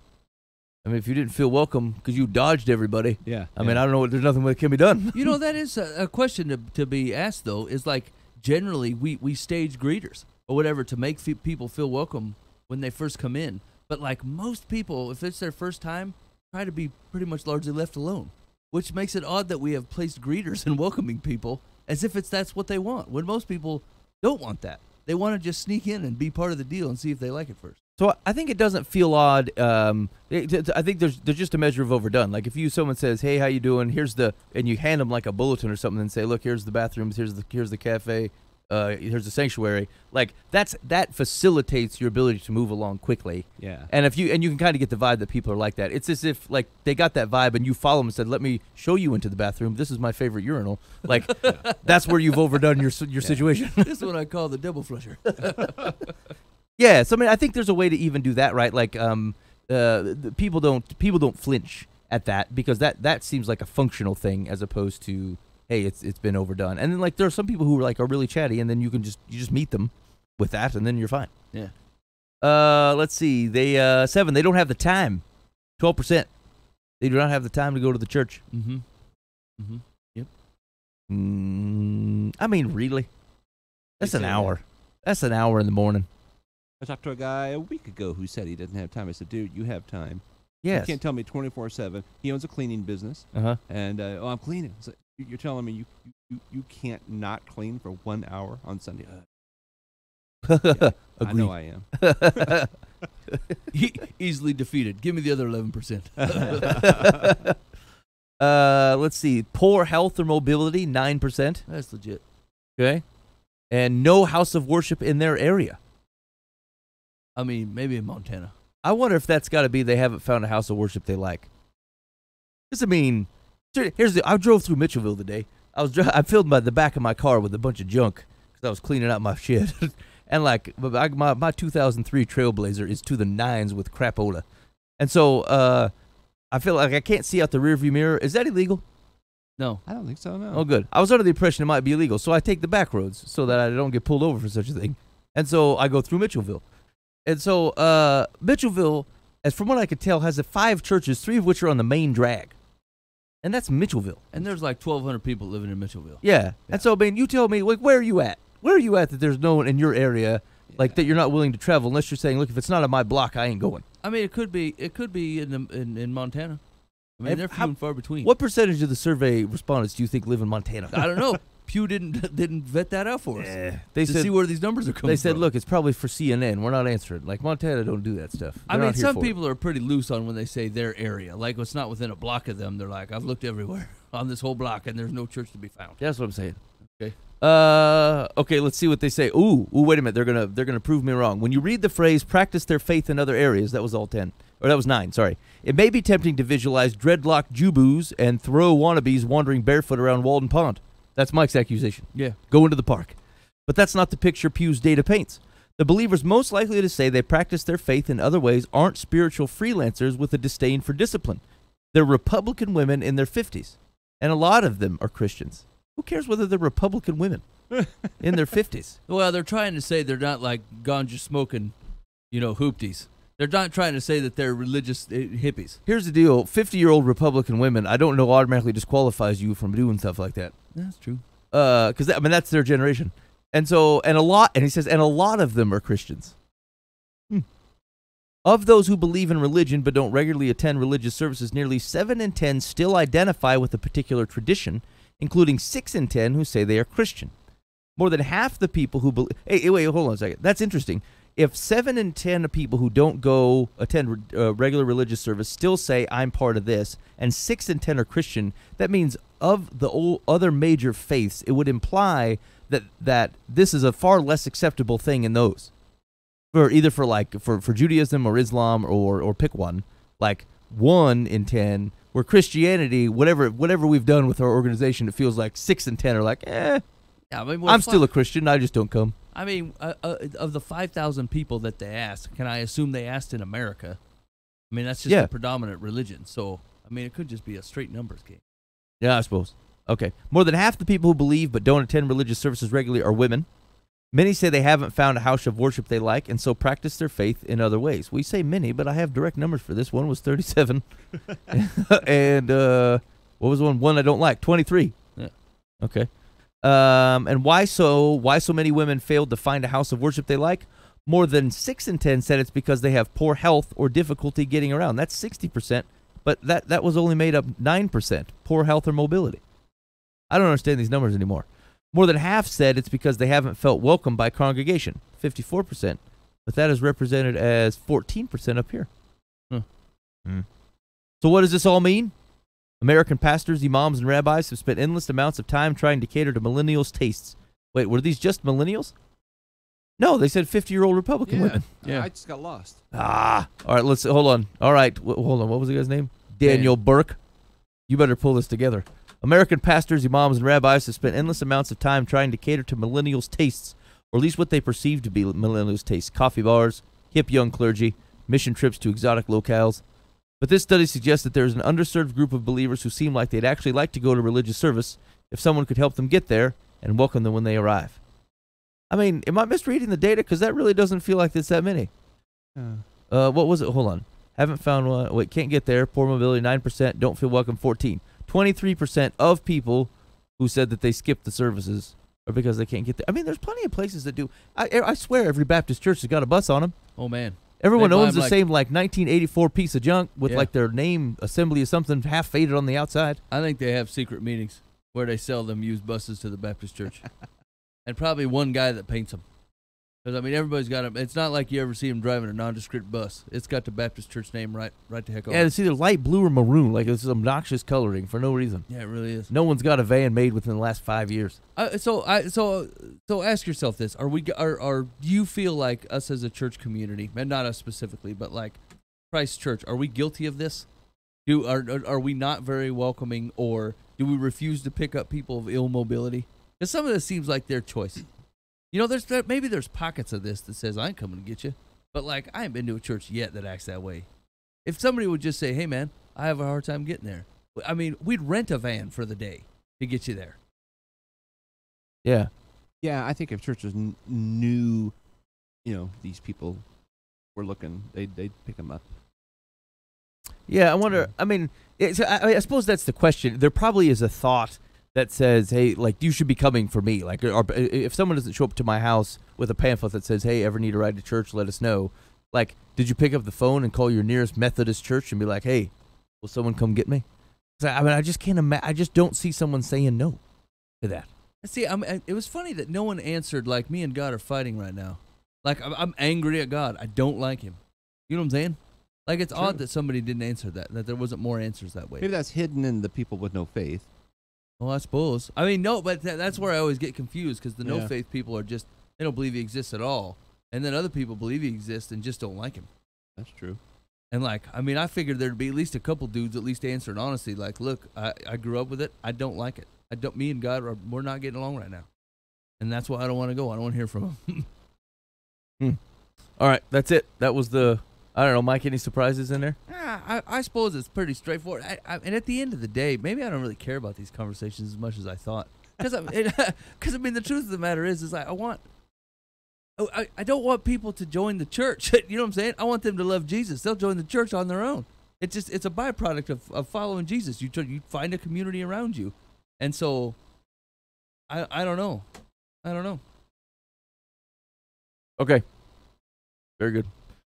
I mean, if you didn't feel welcome because you dodged everybody, I mean, I don't know. There's nothing that can be done. You know, that is a question to be asked, though, is like generally we stage greeters or whatever to make people feel welcome when they first come in. But like most people, if it's their first time, try to be pretty much largely left alone, which makes it odd that we have placed greeters and welcoming people as if that's what they want, when most people don't want that. They want to just sneak in and be part of the deal and see if they like it first. So I think it doesn't feel odd. I think there's just a measure of overdone. Like if someone says, "Hey, how you doing?" and you hand them like a bulletin or something and say, "Look, here's the bathrooms, here's the cafe, here's the sanctuary." Like that facilitates your ability to move along quickly. Yeah. And you can kind of get the vibe that people are like that. It's as if like they got that vibe and you follow them and said, "Let me show you into the bathroom. This is my favorite urinal." Like that's where you've overdone your situation. This is what I call the double flusher. Yeah, so I mean, I think there's a way to even do that, right? Like, people don't flinch at that because that seems like a functional thing as opposed to, hey, it's been overdone. And then like there are some people who are really chatty, and then you just meet them with that, and then you're fine. Yeah. Let's see. They 7. They don't have the time. 12%. They do not have the time to go to the church. Mm-hmm. Mm-hmm. Yep. I mean, really? That's an hour. That's an hour in the morning. I talked to a guy a week ago who said he doesn't have time. I said, dude, you have time. Yes. You can't tell me 24/7. He owns a cleaning business. Uh-huh. And, I'm cleaning. So you're telling me you can't not clean for 1 hour on Sunday? Yeah, I know I am. Easily defeated. Give me the other 11%. Let's see. Poor health or mobility, 9%. That's legit. Okay. And no house of worship in their area. I mean, maybe in Montana. I wonder if that's got to be they haven't found a house of worship they like. Because, I mean, I drove through Mitchellville today. I filled the back of my car with a bunch of junk because I was cleaning out my shit. And, like, my 2003 Trailblazer is to the nines with crapola. And so I feel like I can't see out the rearview mirror. Is that illegal? No. I don't think so, no. Oh, good. I was under the impression it might be illegal, so I take the back roads so that I don't get pulled over for such a thing. And so I go through Mitchellville. And so Mitchellville, as from what I could tell, has 5 churches, 3 of which are on the main drag. And that's Mitchellville. And there's like 1,200 people living in Mitchellville. Yeah. And so, I mean, you tell me, like, where are you at? Where are you at that there's no one in your area, like, that you're not willing to travel unless you're saying, look, if it's not on my block, I ain't going? I mean, it could be in Montana. I mean, they're few and far between. What percentage of the survey respondents do you think live in Montana? I don't know. Pew didn't vet that out for us. They to said, see where these numbers are coming from. They said, look, it's probably for CNN. We're not answering. Like, Montana don't do that stuff. I mean, some people are pretty loose on when they say their area. Like, it's not within a block of them. They're like, I've looked everywhere on this whole block, and there's no church to be found. That's what I'm saying. Okay. Okay, let's see what they say. Ooh, wait a minute. They're gonna prove me wrong. When you read the phrase "practice their faith in other areas," that was all 10, or that was 9. Sorry. It may be tempting to visualize dreadlocked Jubus and Thoreau wannabes wandering barefoot around Walden Pond. That's Mike's accusation. Yeah. Go into the park. But that's not the picture Pew's data paints. The believers most likely to say they practice their faith in other ways aren't spiritual freelancers with a disdain for discipline. They're Republican women in their 50s, and a lot of them are Christians. Who cares whether they're Republican women in their 50s? Well, they're trying to say they're not like ganja smoking, hoopties. They're not trying to say that they're religious hippies. Here's the deal. 50-year-old Republican women, I don't know automatically disqualifies you from doing stuff like that. That's true. Because, that's their generation. And he says, and a lot of them are Christians. Of those who believe in religion but don't regularly attend religious services, nearly 7 in 10 still identify with a particular tradition, including 6 in 10 who say they are Christian. More than half the people who believe... Hey, wait, hold on a second. That's interesting. If 7 in 10 of people who don't go attend regular religious service still say, I'm part of this, and 6 in 10 are Christian, that means of the other major faiths, it would imply that this is a far less acceptable thing in those. For Judaism or Islam or pick one, like 1 in 10, where Christianity, whatever we've done with our organization, it feels like 6 in 10 are like, Yeah, I mean, I'm still a Christian, I just don't come. I mean, of the 5,000 people that they asked, can I assume they asked in America? I mean, that's just the predominant religion. So, I mean, it could just be a straight numbers game. Yeah, I suppose. Okay. More than half the people who believe but don't attend religious services regularly are women. Many say they haven't found a house of worship they like and so practice their faith in other ways. We say many, but I have direct numbers for this. One was 37. And what was the one I don't like? 23. Yeah. Okay. And why so many women failed to find a house of worship they like? More than 6 in 10 said it's because they have poor health or difficulty getting around. That's 60%, but that was only made up 9%, poor health or mobility. I don't understand these numbers anymore. More than half said it's because they haven't felt welcome by congregation, 54%, but that is represented as 14% up here. So what does this all mean? American pastors, imams, and rabbis have spent endless amounts of time trying to cater to millennials' tastes. Wait, were these just millennials? No, they said 50-year-old Republican women. Yeah, I just got lost. All right, hold on. All right, hold on. What was the guy's name? Daniel Burke. You better pull this together. American pastors, imams, and rabbis have spent endless amounts of time trying to cater to millennials' tastes, or at least what they perceive to be millennials' tastes. Coffee bars, hip young clergy, mission trips to exotic locales. But this study suggests that there is an underserved group of believers who seem like they'd actually like to go to religious service if someone could help them get there and welcome them when they arrive. I mean, am I misreading the data? Because that really doesn't feel like it's that many. What was it? Hold on. Haven't found one. Wait, can't get there. Poor mobility, 9%. Don't feel welcome, 14%. 23% of people who said that they skipped the services are because they can't get there. I mean, there's plenty of places that do. I swear every Baptist church has got a bus on them. Oh, man. Everyone owns the same 1984 piece of junk with like their name, assembly of something half faded on the outside. I think they have secret meetings where they sell them used buses to the Baptist church. And probably one guy that paints them. Because, I mean, everybody's got them. It's not like you ever see them driving a nondescript bus. It's got the Baptist church name right the heck on it. Yeah, it's either light blue or maroon. Like, it's obnoxious coloring for no reason. Yeah, it really is. No one's got a van made within the last 5 years. So ask yourself this: do you feel like us as a church community, and not us specifically, but like Christ Church, are we guilty of this? Are we not very welcoming, or do we refuse to pick up people of ill mobility? Because some of this seems like their choice. You know, maybe there's pockets of this that says I ain't coming to get you, but like I ain't been to a church yet that acts that way. If somebody would just say, "Hey, man, I have a hard time getting there," I mean, we'd rent a van for the day to get you there. Yeah. Yeah, I think if churches knew, these people were looking, they'd pick them up. Yeah, I wonder. I mean, I suppose that's the question. There probably is a thought that says, hey, like, you should be coming for me. Like, or if someone doesn't show up to my house with a pamphlet that says, hey, ever need a ride to church, let us know. Like, did you pick up the phone and call your nearest Methodist church and be like, hey, will someone come get me? I mean, I just can't imagine. I just don't see someone saying no to that. See, it was funny that no one answered like me and God are fighting right now. Like, I'm angry at God. I don't like him. You know what I'm saying? Like, it's odd that somebody didn't answer that there wasn't more answers that way. Maybe that's hidden in the people with no faith. Well, I suppose. I mean, no, but that's where I always get confused because the no-faith people are just, they don't believe he exists at all. And then other people believe he exists and just don't like him. That's true. And, like, I mean, I figured there'd be at least a couple dudes at least answering honestly, like, look, I grew up with it. I don't like it. Me and God, we're not getting along right now. And that's why I don't want to go. I don't want to hear from him. All right, that's it. That was the. I don't know, Mike. Any surprises in there? I suppose it's pretty straightforward. And at the end of the day, maybe I don't really care about these conversations as much as I thought. Because I mean, the truth of the matter is I don't want people to join the church. You know what I'm saying? I want them to love Jesus. They'll join the church on their own. It's a byproduct of following Jesus. You find a community around you, and so I don't know. Okay. Very good.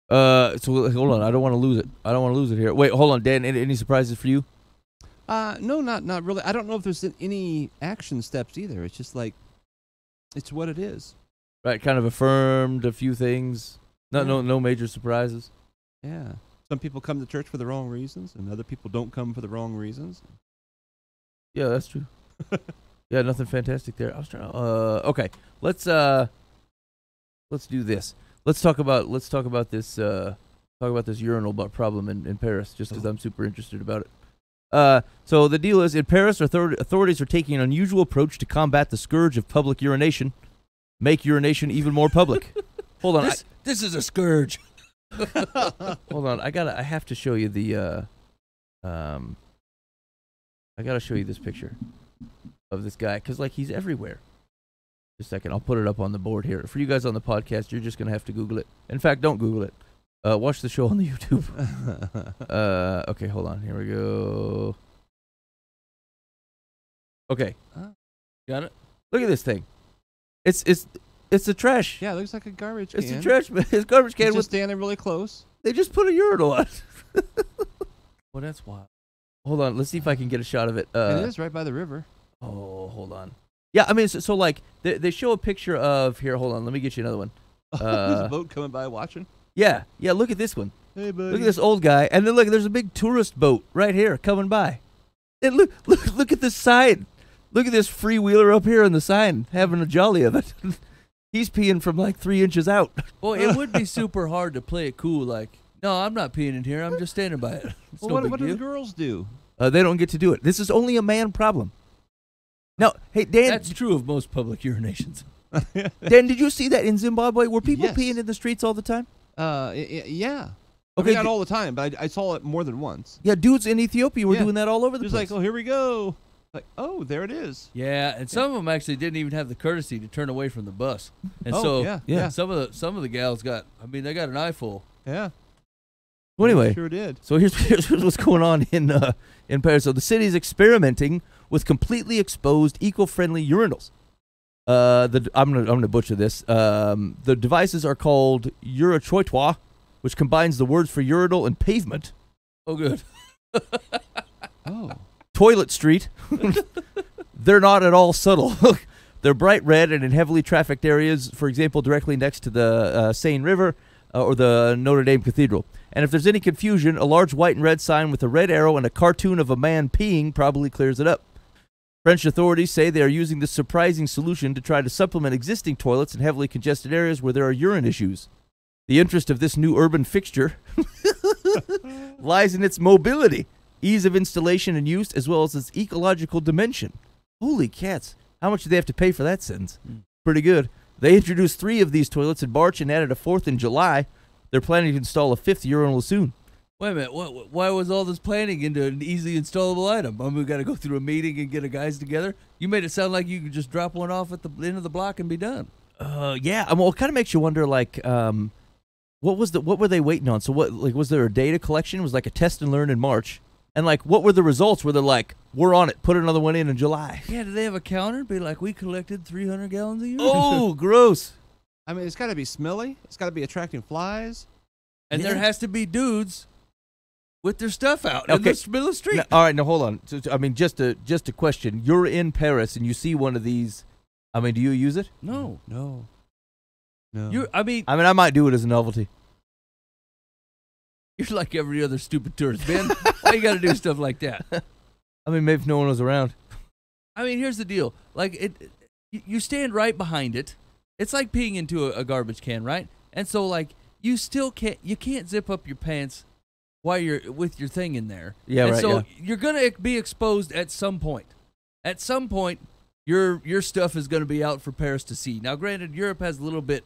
So hold on. I don't want to lose it. Here. Wait, hold on, Dan. Any surprises for you? No, not really. I don't know if there's any action steps either. It's just like, it's what it is. Right. Kind of affirmed a few things. No major surprises. Yeah. Some people come to church for the wrong reasons, and other people don't come for the wrong reasons. Yeah, that's true. Yeah, nothing fantastic there. I was trying. Okay. Let's do this. Let's talk about this urinal problem in Paris, just because I'm super interested about it. So the deal is, in Paris, authorities are taking an unusual approach to combat the scourge of public urination. Make urination even more public. Hold on, this is a scourge. Hold on, I have to show you the I gotta show you this picture of this guy, because like he's everywhere. Just a second, I'll put it up on the board here. For you guys on the podcast, you're just gonna have to Google it. In fact, don't Google it. Watch the show on the YouTube. Okay, hold on. Here we go. Okay, Got it. look at this thing. It's a trash. Yeah, it looks like a garbage can. It's a trash. It's a garbage can. It's just standing really close. They just put a urinal on it. Well, that's wild. Hold on, let's see if I can get a shot of it. It is right by the river. Oh, hold on. Yeah, I mean, so like they show a picture of here. Hold on, let me get you another one. There's a boat coming by watching. Yeah. Look at this one. Hey, buddy. Look at this old guy, and then look, there's a big tourist boat right here coming by. And look at this sign. Look at this freewheeler up here on the sign, having a jolly of it. He's peeing from like 3 inches out. Boy, it would be super hard to play it cool. Like, no, I'm not peeing in here. I'm just standing by it. It's Well, no big what do deal. the girls do? They don't get to do it. This is only a man problem. Now, hey Dan, That's true of most public urinations. Dan, did you see that in Zimbabwe? Were people Yes. peeing in the streets all the time? Yeah. Okay, Okay, not all the time, but I saw it more than once. Yeah, dudes in Ethiopia were Yeah. doing that all over the Just place. like, oh, here we go. Like, oh, there it is. Yeah, and some of them actually didn't even have the courtesy to turn away from the bus. And Oh, so yeah, yeah. yeah. some of the gals got, I mean, they got an eyeful. Yeah. Well, anyway, Sure did. so here's what's going on in Paris. So the city's experimenting with completely exposed, eco-friendly urinals. I'm gonna butcher this. The devices are called E12, which combines the words for urinal and pavement. Oh, good. Oh. Toilet street. They're not at all subtle. They're bright red and in heavily trafficked areas, for example, directly next to the Seine River or the Notre Dame Cathedral. And if there's any confusion, a large white and red sign with a red arrow and a cartoon of a man peeing probably clears it up. French authorities say they are using this surprising solution to try to supplement existing toilets in heavily congested areas where there are urine issues. The interest of this new urban fixture lies in its mobility, ease of installation and use, as well as its ecological dimension. Holy cats. How much do they have to pay for that sentence? Pretty good. They introduced 3 of these toilets in March and added a 4th in July. They're planning to install a 5th urinal soon. Wait a minute. Why was all this planning into an easily installable item? We got to go through a meeting and get a guys together? You made it sound like you could just drop one off at the end of the block and be done. Yeah. Well, it kind of makes you wonder, like, what were they waiting on? So was there a data collection? It was like a test and learn in March. And like, what were the results? Were they like, we're on it, put another one in July? Yeah, did they have a counter? Be like, we collected 300 gallons a year. Oh, gross. I mean, it's got to be smelly. It's got to be attracting flies. And Yeah. there has to be dudes with their stuff out in Okay. the middle of the street. Now, all right, now hold on. I mean, just a question. You're in Paris and you see one of these. I mean, do you use it? No. No. No. I mean, I might do it as a novelty. you're like every other stupid tourist, man. Why you got to do stuff like that? I mean, maybe if no one was around. I mean, here's the deal. Like, you stand right behind it. It's like peeing into a garbage can, right? And so, like, you can't zip up your pants while you're with your thing in there. Yeah, and right, so yeah. you're gonna be exposed at some point. At some point, your stuff is gonna be out for Paris to see. Now, granted, Europe has a little bit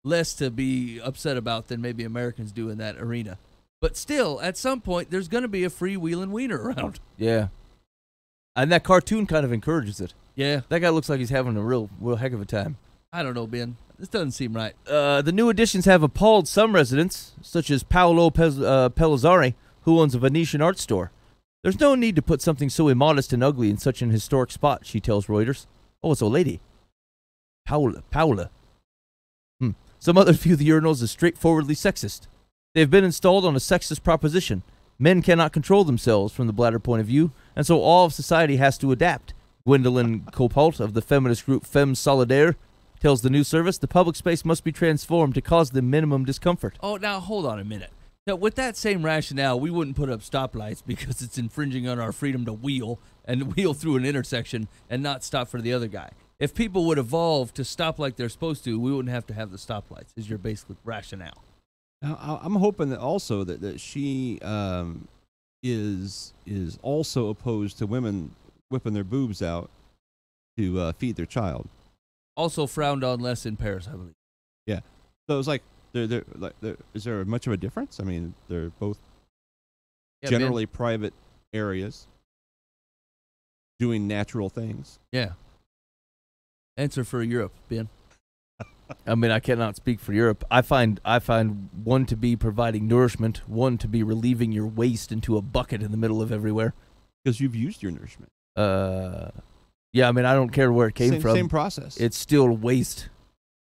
less to be upset about than maybe Americans do in that arena. But still, at some point, there's going to be a freewheeling wiener around. Yeah. And that cartoon kind of encourages it. Yeah. That guy looks like he's having a real heck of a time. I don't know, Ben. This doesn't seem right. The new additions have appalled some residents, such as Paolo Pellizzari, who owns a Venetian art store. There's no need to put something so immodest and ugly in such an historic spot, she tells Reuters. Oh, it's a lady. Paola. Some others view the urinals as straightforwardly sexist. They've been installed on a sexist proposition. Men cannot control themselves from the bladder point of view, and so all of society has to adapt. Gwendolyn Copalt of the feminist group Femmes Solidaires tells the news service the public space must be transformed to cause them minimum discomfort. Oh, now hold on a minute. Now, with that same rationale, we wouldn't put up stoplights because it's infringing on our freedom to wheel through an intersection and not stop for the other guy. If people would evolve to stop like they're supposed to, we wouldn't have to have the stoplights, is your basic rationale. Now, I'm hoping that also that she is also opposed to women whipping their boobs out to feed their child. Also frowned on less in Paris, I believe. Yeah. So it's like, is there much of a difference? I mean, they're both generally private areas doing natural things. Yeah. Answer for Europe, Ben. I mean, I cannot speak for Europe. I find one to be providing nourishment, one to be relieving your waste into a bucket in the middle of everywhere. Because you've used your nourishment. Yeah, I mean, I don't care where it came from. Same process. It's still waste.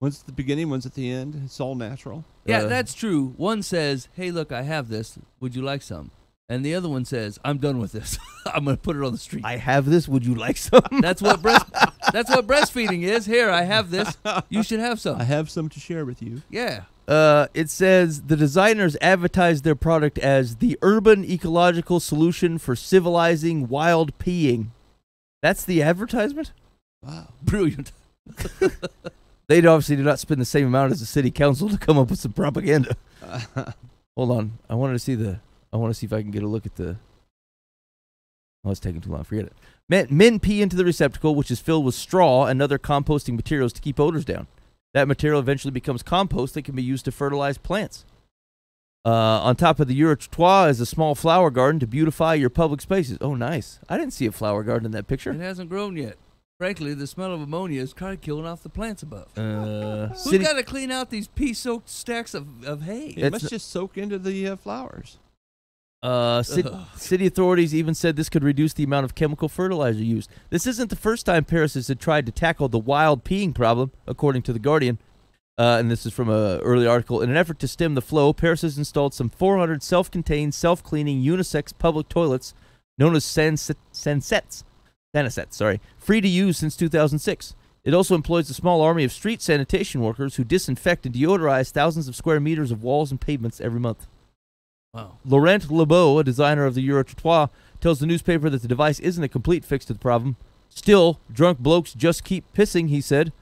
One's at the beginning, one's at the end. It's all natural. Yeah, that's true. One says, hey, look, I have this. Would you like some? And the other one says, I'm done with this. I'm going to put it on the street. I have this. Would you like some? That's what breastfeeding is. Here, I have this. You should have some. I have some to share with you. Yeah. It says the designers advertised their product as the urban ecological solution for civilizing wild peeing. That's the advertisement? Wow. Brilliant. They obviously do not spend the same amount as the city council to come up with some propaganda. Hold on. I want to see if I can get a look at the... Oh, it's taking too long. Forget it. Men pee into the receptacle, which is filled with straw and other composting materials to keep odors down. That material eventually becomes compost that can be used to fertilize plants. On top of the E12 is a small flower garden to beautify your public spaces. Oh, nice. I didn't see a flower garden in that picture. It hasn't grown yet. Frankly, the smell of ammonia is kind of killing off the plants above. Who's got to clean out these pea-soaked stacks of hay? It must just soak into the flowers. City authorities even said this could reduce the amount of chemical fertilizer used. This isn't the first time Paris has tried to tackle the wild peeing problem, according to The Guardian. And this is from an early article. In an effort to stem the flow, Paris has installed some 400 self-contained, self-cleaning unisex public toilets known as Sanisets, free to use since 2006. It also employs a small army of street sanitation workers who disinfect and deodorize thousands of square meters of walls and pavements every month. Wow. Laurent Lebeau, a designer of the E12, tells the newspaper that the device isn't a complete fix to the problem. Still, drunk blokes just keep pissing, he said.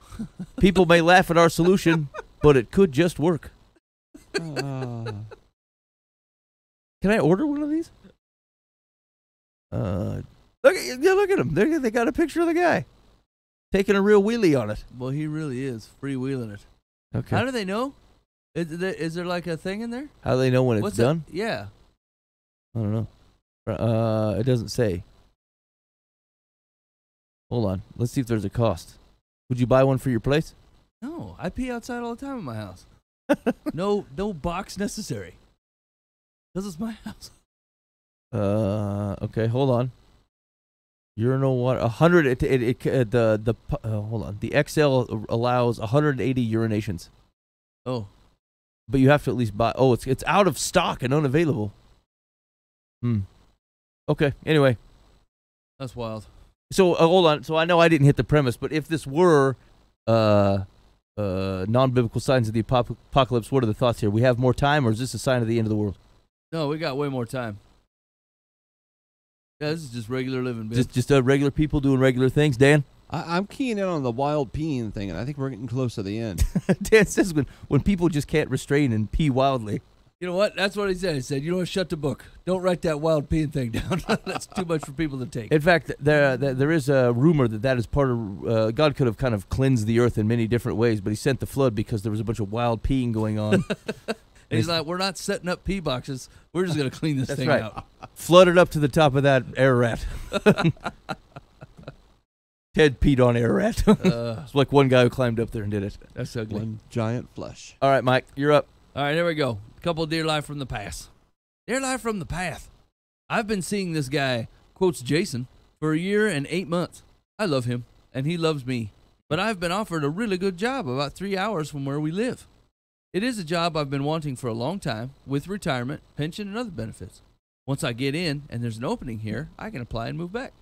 People may laugh at our solution, but it could just work. Can I order one of these? Look at him. They got a picture of the guy taking a real wheelie on it. Well, he really is freewheeling it. Okay. How do they know? Is there like a thing in there? How do they know when it's done? Yeah. I don't know. It doesn't say. Hold on. Let's see if there's a cost. Would you buy one for your place? No, I pee outside all the time in my house. No box necessary. This is my house. Okay, hold on. Urinal water, 100. Hold on. The XL allows 180 urinations. Oh, but you have to at least buy. Oh, it's out of stock and unavailable. Okay. Anyway, that's wild. So hold on. So I know I didn't hit the premise, but if this were non-biblical signs of the apocalypse, what are the thoughts here? We have more time, or is this a sign of the end of the world? No, we got way more time. Yeah, this is just regular living, man. Just regular people doing regular things. Dan? I'm keying in on the wild peeing thing, and I think we're getting close to the end. Dan says when people just can't restrain and pee wildly. You know what? That's what he said. He said, you know what, shut the book. Don't write that wild peeing thing down. That's too much for people to take. In fact, there is a rumor that is part of God could have kind of cleansed the earth in many different ways, but he sent the flood because there was a bunch of wild peeing going on. And he's like, we're not setting up pee boxes. We're just going to clean this That's thing right. out. Flooded up to the top of that Ararat. Ted peed on Ararat. It's like one guy who climbed up there and did it. That's ugly. One giant flush. All right, Mike, you're up. All right, here we go. A couple of Dear Life from the Past. Dear Life from the Path. I've been seeing this guy, quotes Jason, for a year and 8 months. I love him, and he loves me. But I've been offered a really good job about 3 hours from where we live. It is a job I've been wanting for a long time, with retirement, pension, and other benefits. Once I get in, and there's an opening here, I can apply and move back.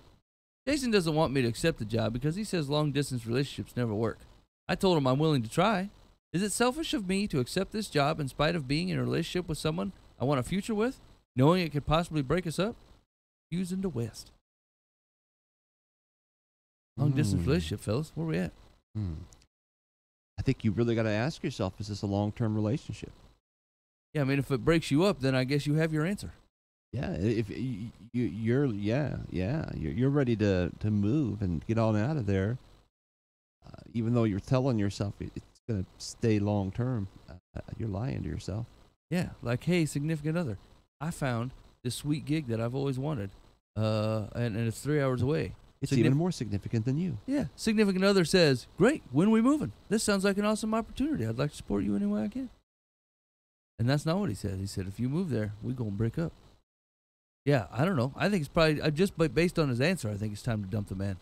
Jason doesn't want me to accept the job because he says long-distance relationships never work. I told him I'm willing to try. Is it selfish of me to accept this job in spite of being in a relationship with someone I want a future with, knowing it could possibly break us up? Using the West. Long-distance relationship, fellas. Where we at? I think you really got to ask yourself, is this a long-term relationship? Yeah, I mean, if it breaks you up, then I guess you have your answer. Yeah, if you're ready to move and get on out of there, even though you're telling yourself it's going to stay long term, you're lying to yourself. Yeah, like, hey, significant other, I found this sweet gig that I've always wanted, and it's 3 hours away. It's even more significant than you. Yeah, significant other says, great, when are we moving? This sounds like an awesome opportunity. I'd like to support you any way I can. And that's not what he said. He said, if you move there, we're going to break up. Yeah, I don't know. I think it's probably, just based on his answer, I think it's time to dump the man.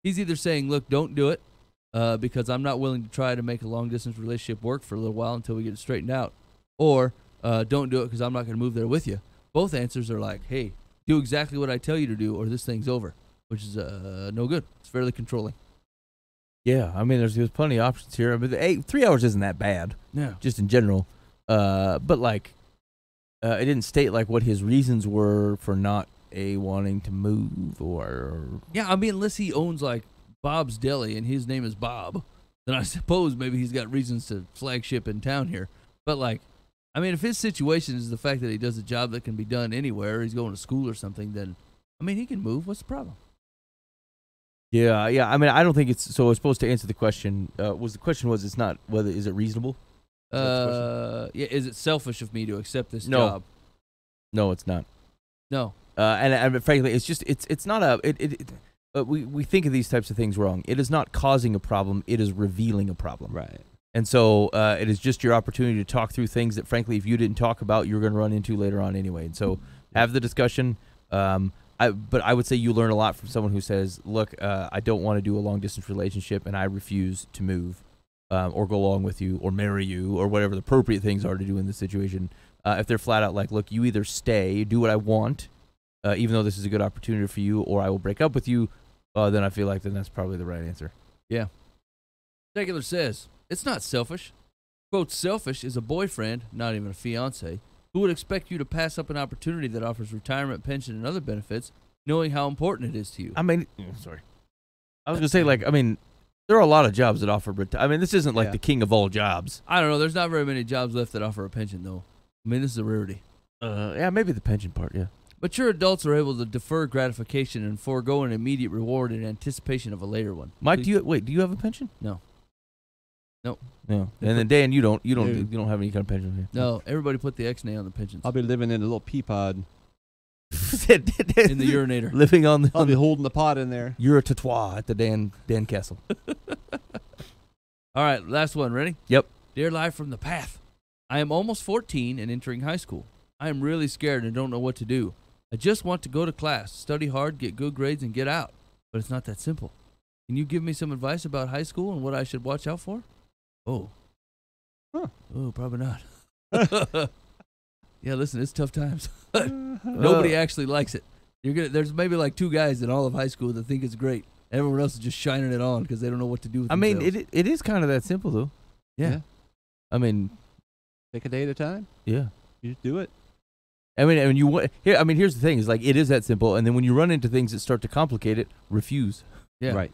He's either saying, look, don't do it, because I'm not willing to try to make a long-distance relationship work for a little while until we get it straightened out. Or, don't do it because I'm not going to move there with you. Both answers are like, hey, do exactly what I tell you to do or this thing's over, which is no good. It's fairly controlling. Yeah, I mean, there's plenty of options here. But 3 hours isn't that bad, Yeah. just in general. But, like, it didn't state, like, what his reasons were for not wanting to move or... Yeah, I mean, unless he owns, like, Bob's Deli and his name is Bob, then I suppose maybe he's got reasons to flagship in town here. But, like, I mean, if his situation is the fact that he does a job that can be done anywhere, or he's going to school or something, then, I mean, he can move. What's the problem? Yeah. I mean, I don't think it's... So I was supposed to answer the question. The question was, it's not whether... Is it reasonable? Yeah, is it selfish of me to accept this No. job? No, it's not. No. And frankly, it's just... It's not a... we think of these types of things wrong. It is not causing a problem. It is revealing a problem. Right. And so it is just your opportunity to talk through things that, frankly, if you didn't talk about, you're going to run into later on anyway. And so have the discussion. But I would say you learn a lot from someone who says, look, I don't want to do a long-distance relationship, and I refuse to move or go along with you or marry you or whatever the appropriate things are to do in this situation. If they're flat out like, look, you either stay, do what I want, even though this is a good opportunity for you, or I will break up with you, then I feel like then that's probably the right answer. Yeah. Secular says, it's not selfish. Quote, selfish is a boyfriend, not even a fiance, who would expect you to pass up an opportunity that offers retirement, pension, and other benefits, knowing how important it is to you. I mean, sorry. I was going to say, like, I mean, there are a lot of jobs that offer, I mean, this isn't like the king of all jobs. I don't know. There's not very many jobs left that offer a pension, though. I mean, this is a rarity. Yeah, maybe the pension part, yeah. Mature adults are able to defer gratification and forego an immediate reward in anticipation of a later one. Mike, do you have a pension? No. Nope. No. And then Dan, you don't have any kind of pension here. No, everybody put the X-nay on the pensions. I'll be living in a little pea pod. In the urinator. Living on the... I'll be holding the pot in there. You're a tatois at the Dan Castle. All right, last one. Ready? Yep. Dear Life from the Path. I am almost 14 and entering high school. I am really scared and don't know what to do. I just want to go to class, study hard, get good grades, and get out. But it's not that simple. Can you give me some advice about high school and what I should watch out for? Oh. Huh. Oh, probably not. Yeah, listen, it's tough times. Nobody actually likes it. There's maybe like 2 guys in all of high school that think it's great. Everyone else is just shining it on because they don't know what to do with themselves. I mean, it is kind of that simple, though. Yeah. I mean... Take a day at a time. Yeah. You just do it. I mean, here's the thing: is like it is that simple, and then when you run into things that start to complicate it, refuse. Yeah. Right.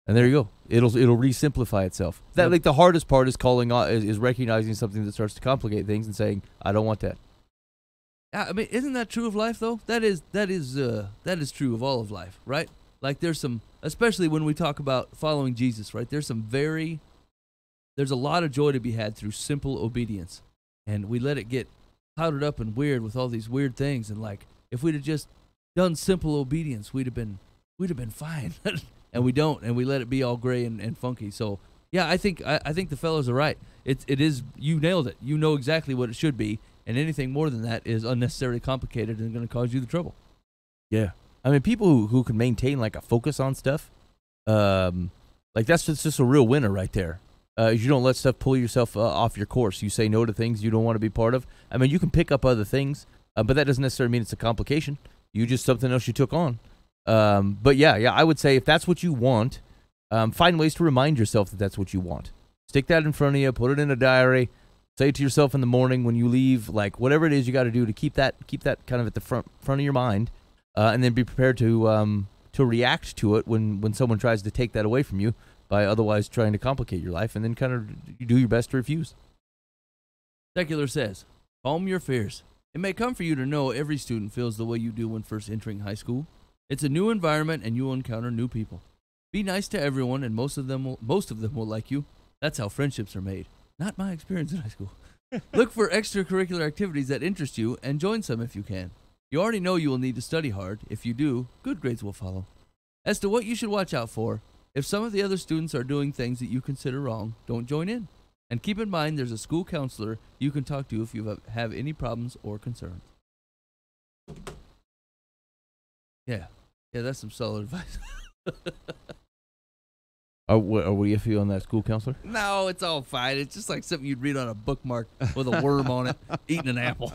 And there you go. It'll re-simplify itself. That like the hardest part is is recognizing something that starts to complicate things and saying, I don't want that. I mean, isn't that true of life though? That is true of all of life, right? Like there's some, especially when we talk about following Jesus, right? There's a lot of joy to be had through simple obedience, and we let it get clouded up and weird with all these weird things. And like, if we'd have just done simple obedience, we'd have been fine. And we don't, and we let it be all gray and funky. So yeah, I think the fellows are right. It is, you nailed it. You know exactly what it should be, and anything more than that is unnecessarily complicated and going to cause you the trouble. Yeah, I mean, people who can maintain like a focus on stuff, like that's just a real winner right there. You don't let stuff pull yourself off your course. You say no to things you don't want to be part of. I mean, you can pick up other things, but that doesn't necessarily mean it's a complication. You just something else you took on. But yeah, I would say if that's what you want, find ways to remind yourself that that's what you want. Stick that in front of you, put it in a diary, say it to yourself in the morning when you leave, like whatever it is you got to do to keep that kind of at the front of your mind, and then be prepared to react to it when someone tries to take that away from you by otherwise trying to complicate your life, and then kind of do your best to refuse. Secular says, calm your fears. It may come for you to know every student feels the way you do when first entering high school. It's a new environment, and you will encounter new people. Be nice to everyone, and most of them will like you. That's how friendships are made. Not my experience in high school. Look for extracurricular activities that interest you, and join some if you can. You already know you will need to study hard. If you do, good grades will follow. As to what you should watch out for, if some of the other students are doing things that you consider wrong, don't join in. And keep in mind there's a school counselor you can talk to if you have any problems or concerns. Yeah, that's some solid advice. Are we iffy on that school counselor? No, it's all fine. It's just like something you'd read on a bookmark with a worm on it, eating an apple.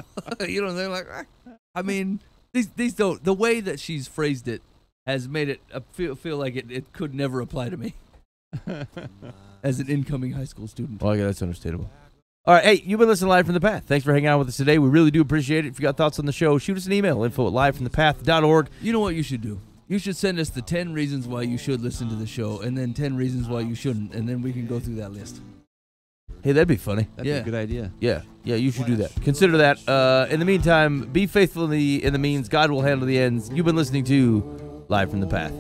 You know what I'm saying? Like, I mean, these don't. The way that she's phrased it has made it feel like it could never apply to me as an incoming high school student. Well, yeah, that's understandable. All right, hey, you've been listening to Live from the Path. Thanks for hanging out with us today. We really do appreciate it. If you got thoughts on the show, shoot us an email, info@livefromthepath.org. You know what you should do? You should send us the 10 reasons why you should listen to the show, and then 10 reasons why you shouldn't, and then we can go through that list. Hey, that'd be funny. That'd be a good idea. Yeah, you should do that. Consider that. In the meantime, be faithful in the means. God will handle the ends. You've been listening to Live from the Path.